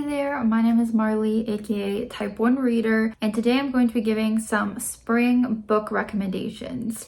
Hi there, my name is Marley, aka Type 1 Reader, and today I'm going to be giving some spring book recommendations.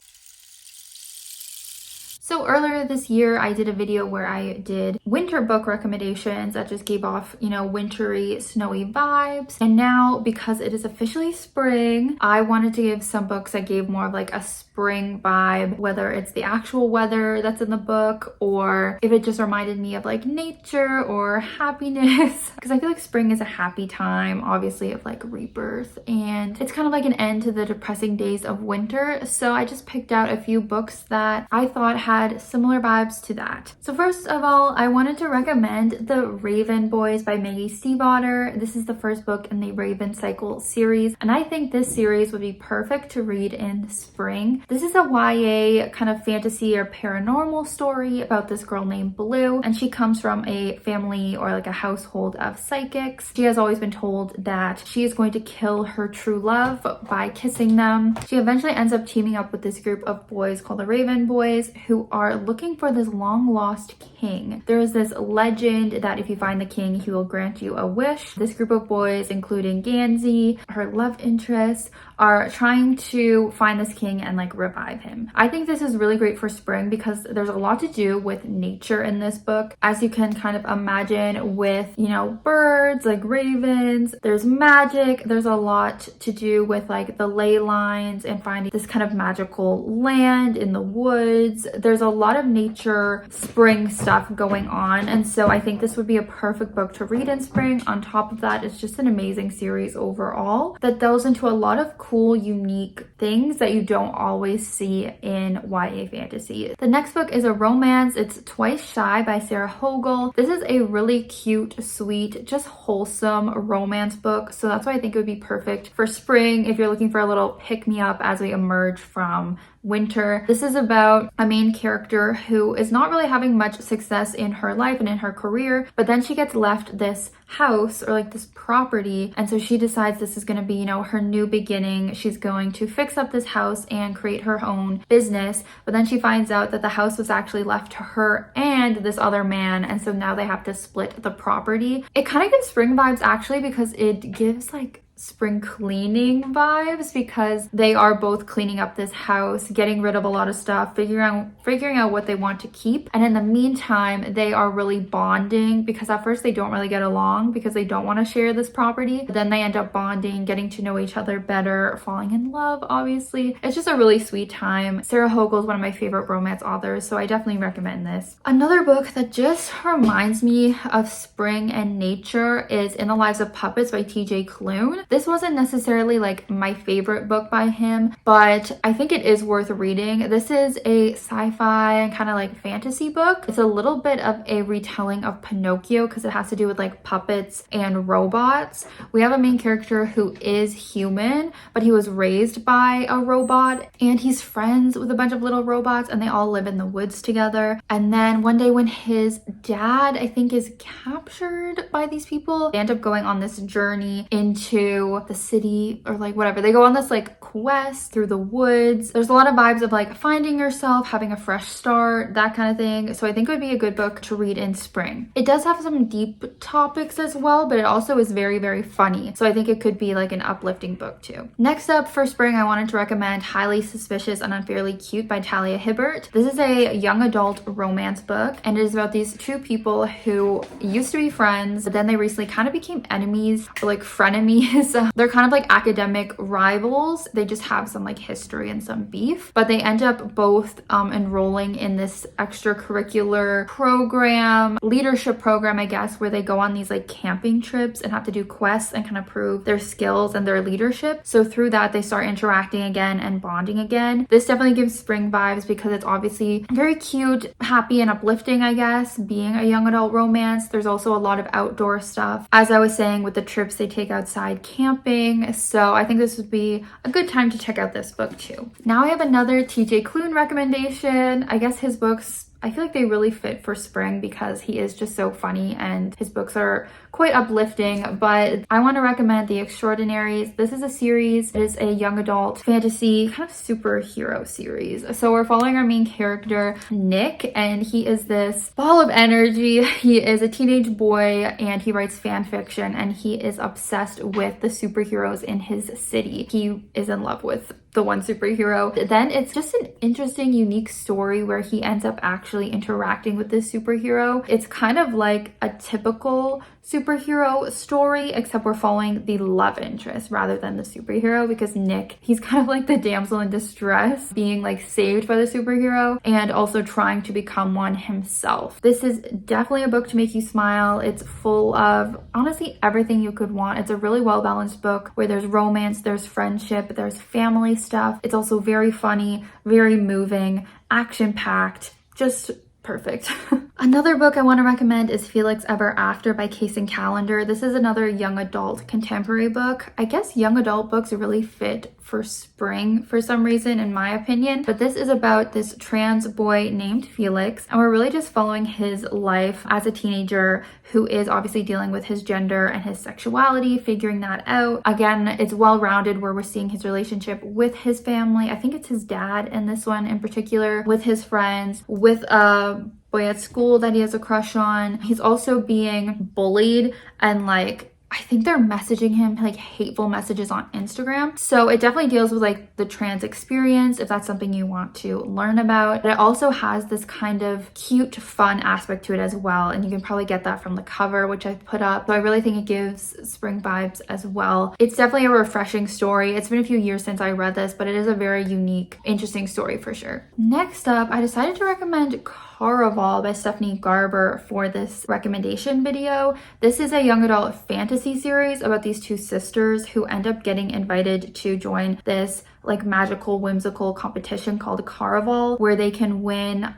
So earlier this year, I did a video where I did winter book recommendations that just gave off, wintry, snowy vibes. And now, because it is officially spring, I wanted to give some books that gave more of like a spring vibe, whether it's the actual weather that's in the book or if it just reminded me of like nature or happiness. Because I feel like spring is a happy time, obviously, of like rebirth. And it's kind of like an end to the depressing days of winter. So I just picked out a few books that I thought had similar vibes to that. So first of all, I wanted to recommend The Raven Boys by Maggie Stiefvater. This is the first book in the Raven Cycle series, and I think this series would be perfect to read in spring. This is a YA kind of fantasy or paranormal story about this girl named Blue, and she comes from a family or like a household of psychics. She has always been told that she is going to kill her true love by kissing them. She eventually ends up teaming up with this group of boys called the Raven Boys, who are looking for this long lost king. There is this legend that if you find the king, he will grant you a wish. This group of boys, including Gansey, her love interest, are trying to find this king and like revive him. I think this is really great for spring because there's a lot to do with nature in this book, as you can kind of imagine, with birds like ravens. There's magic. There's a lot to do with like the ley lines and finding this kind of magical land in the woods. There's a lot of nature spring stuff going on, and so I think this would be a perfect book to read in spring. On top of that, it's just an amazing series overall that delves into a lot of cool, unique things that you don't always see in YA fantasy. The next book is a romance. It's Twice Shy by Hogle. This is a really cute, sweet, just wholesome romance book, so that's why I think it would be perfect for spring if you're looking for a little pick-me-up as we emerge from winter. This is about a main character who is not really having much success in her life and in her career, but then she gets left this house or like this property, and so she decides this is going to be her new beginning. She's going to fix up this house and create her own business, but then she finds out that the house was actually left to her and this other man, and so now they have to split the property. It kind of gives spring vibes actually, because it gives like spring cleaning vibes, because they are both cleaning up this house, getting rid of a lot of stuff, figuring out what they want to keep. And in the meantime, they are really bonding, because at first they don't really get along because they don't want to share this property. But then they end up bonding, getting to know each other better, falling in love, obviously. It's just a really sweet time. Hogle is one of my favorite romance authors, so I definitely recommend this. Another book that just reminds me of spring and nature is In the Lives of Puppets by TJ Klune. This wasn't necessarily like my favorite book by him, but I think it is worth reading. This is a sci-fi and kind of like fantasy book. It's a little bit of a retelling of Pinocchio because it has to do with like puppets and robots. We have a main character who is human, but he was raised by a robot, and he's friends with a bunch of little robots, and they all live in the woods together. And then one day when his dad, I think, is captured by these people, they end up going on this journey into the city or like whatever. They go on this like quest through the woods. There's a lot of vibes of like finding yourself, having a fresh start, that kind of thing. So I think it would be a good book to read in spring. It does have some deep topics as well, but it also is very, very funny. So I think it could be like an uplifting book too. Next up for spring, I wanted to recommend Highly Suspicious and Unfairly Cute by Talia Hibbert. This is a young adult romance book, and it is about these two people who used to be friends, but then they recently kind of became enemies or like frenemies. They're kind of like academic rivals. They just have some like history and some beef, but they end up both enrolling in this extracurricular program, leadership program, I guess, where they go on these like camping trips and have to do quests and kind of prove their skills and their leadership. So through that, they start interacting again and bonding again. This definitely gives spring vibes because it's obviously very cute, happy, and uplifting, I guess, being a young adult romance. There's also a lot of outdoor stuff, as I was saying, with the trips they take outside camping. So I think this would be a good time to check out this book too. Now I have another TJ Klune recommendation. I guess his books I feel like they really fit for spring because he is just so funny and his books are quite uplifting. But I want to recommend The Extraordinaries. This is a series. It is a young adult fantasy kind of superhero series. So we're following our main character, Nick, and he is this ball of energy. He is a teenage boy and he writes fan fiction and he is obsessed with the superheroes in his city. He is in love with the one superhero. Then it's just an interesting, unique story where he ends up actually interacting with this superhero. It's kind of like a typical superhero story, except we're following the love interest rather than the superhero, because Nick, he's kind of like the damsel in distress, being like saved by the superhero and also trying to become one himself. This is definitely a book to make you smile. It's full of honestly everything you could want. It's a really well-balanced book where there's romance, there's friendship, there's family stuff. It's also very funny, very moving, action-packed, just perfect. Another book I want to recommend is Felix Ever After by Kacen Calender. This is another young adult contemporary book. I guess young adult books really fit for spring for some reason, in my opinion. But this is about this trans boy named Felix, and we're really just following his life as a teenager who is obviously dealing with his gender and his sexuality, figuring that out. Again, it's well-rounded where we're seeing his relationship with his family. I think it's his dad in this one in particular, with his friends, with a boy at school that he has a crush on. He's also being bullied and like, I think they're messaging him like hateful messages on Instagram. So it definitely deals with like the trans experience, if that's something you want to learn about. But it also has this kind of cute, fun aspect to it as well. And you can probably get that from the cover, which I've put up. So I really think it gives spring vibes as well. It's definitely a refreshing story. It's been a few years since I read this, but it is a very unique, interesting story for sure. Next up, I decided to recommend Caraval by Stephanie Garber for this recommendation video. This is a young adult fantasy series about these two sisters who end up getting invited to join this like magical, whimsical competition called Caraval, where they can win.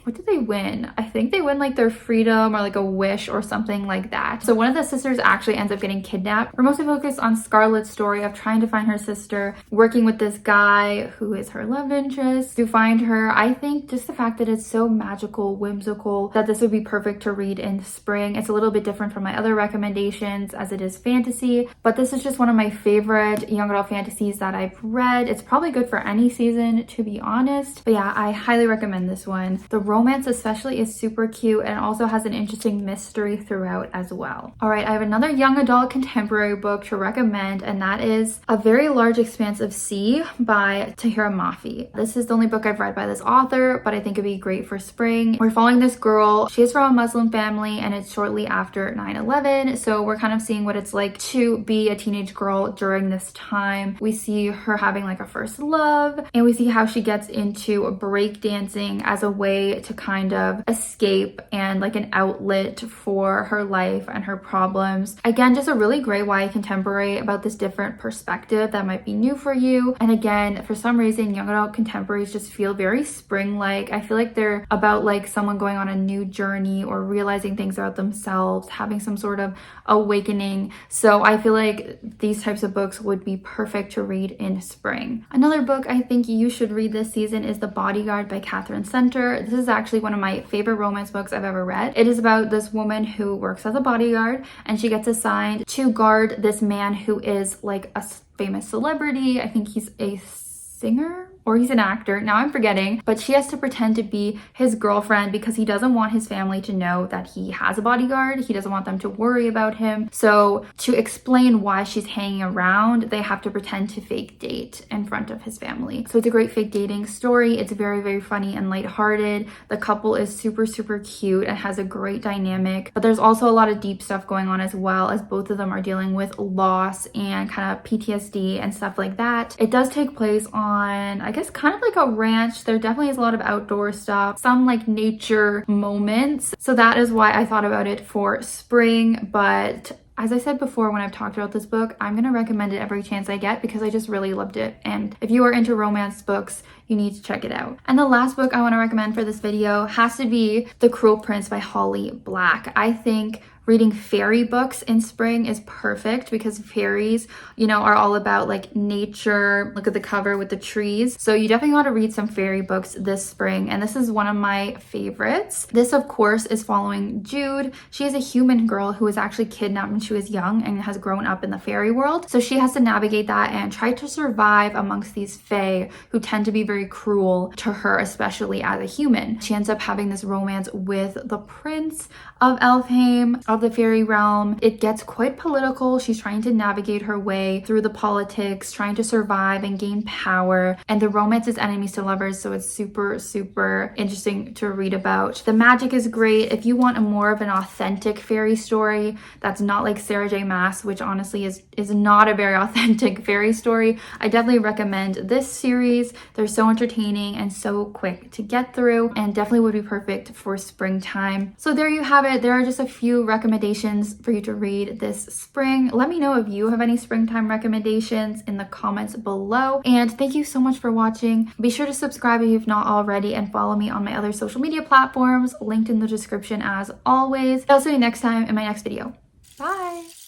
What did they win? I think they win like their freedom or like a wish or something like that. So one of the sisters actually ends up getting kidnapped. We're mostly focused on Scarlett's story of trying to find her sister, working with this guy who is her love interest to find her. I think just the fact that it's so magical, whimsical, that this would be perfect to read in spring. It's a little bit different from my other recommendations as it is fantasy, but this is just one of my favorite young adult fantasies that I've read. It's probably good for any season, to be honest. But yeah, I highly recommend this one. The romance especially is super cute and also has an interesting mystery throughout as well. All right, I have another young adult contemporary book to recommend, and that is A Very Large Expanse of Sea by Tahereh Mafi. This is the only book I've read by this author, but I think it'd be great for spring. We're following this girl. She is from a Muslim family and it's shortly after 9/11. So we're kind of seeing what it's like to be a teenage girl during this time. We see her having like a first love, and we see how she gets into breakdancing as a way to kind of escape and like an outlet for her life and her problems. Again, just a really great YA contemporary about this different perspective that might be new for you. And again, for some reason, young adult contemporaries just feel very spring-like. I feel like they're about like someone going on a new journey or realizing things about themselves, having some sort of awakening. So I feel like these types of books would be perfect to read in spring. Another book I think you should read this season is The Bodyguard by Katherine. This is actually one of my favorite romance books I've ever read. It is about this woman who works as a bodyguard and she gets assigned to guard this man who is like a famous celebrity. I think he's a singer or he's an actor, now I'm forgetting, but she has to pretend to be his girlfriend because he doesn't want his family to know that he has a bodyguard. He doesn't want them to worry about him. So to explain why she's hanging around, they have to pretend to fake date in front of his family. So it's a great fake dating story. It's very, very funny and lighthearted. The couple is super, super cute and has a great dynamic, but there's also a lot of deep stuff going on as well, as both of them are dealing with loss and kind of PTSD and stuff like that. It does take place on, I guess, kind of like a ranch. There definitely is a lot of outdoor stuff, some like nature moments. So that is why I thought about it for spring. But as I said before, when I've talked about this book, I'm going to recommend it every chance I get because I just really loved it. And if you are into romance books, you need to check it out. And the last book I want to recommend for this video has to be The Cruel Prince by Holly Black. I think reading fairy books in spring is perfect because fairies, you know, are all about like nature. Look at the cover with the trees. So you definitely want to read some fairy books this spring. And this is one of my favorites. This, of course, is following Jude. She is a human girl who was actually kidnapped when she was young and has grown up in the fairy world. So she has to navigate that and try to survive amongst these fae who tend to be very cruel to her, especially as a human. She ends up having this romance with the prince of Elfheim, of the fairy realm. It gets quite political. She's trying to navigate her way through the politics, trying to survive and gain power. And the romance is enemies to lovers, so it's super, super interesting to read about. The magic is great. If you want a more of an authentic fairy story that's not like Sarah J. Maas, which honestly is not a very authentic fairy story, I definitely recommend this series. They're so entertaining and so quick to get through, and definitely would be perfect for springtime. So there you have it. There are just a few recommendations for you to read this spring. Let me know if you have any springtime recommendations in the comments below. And thank you so much for watching. Be sure to subscribe if you've not already, and follow me on my other social media platforms linked in the description as always. I'll see you next time in my next video. Bye!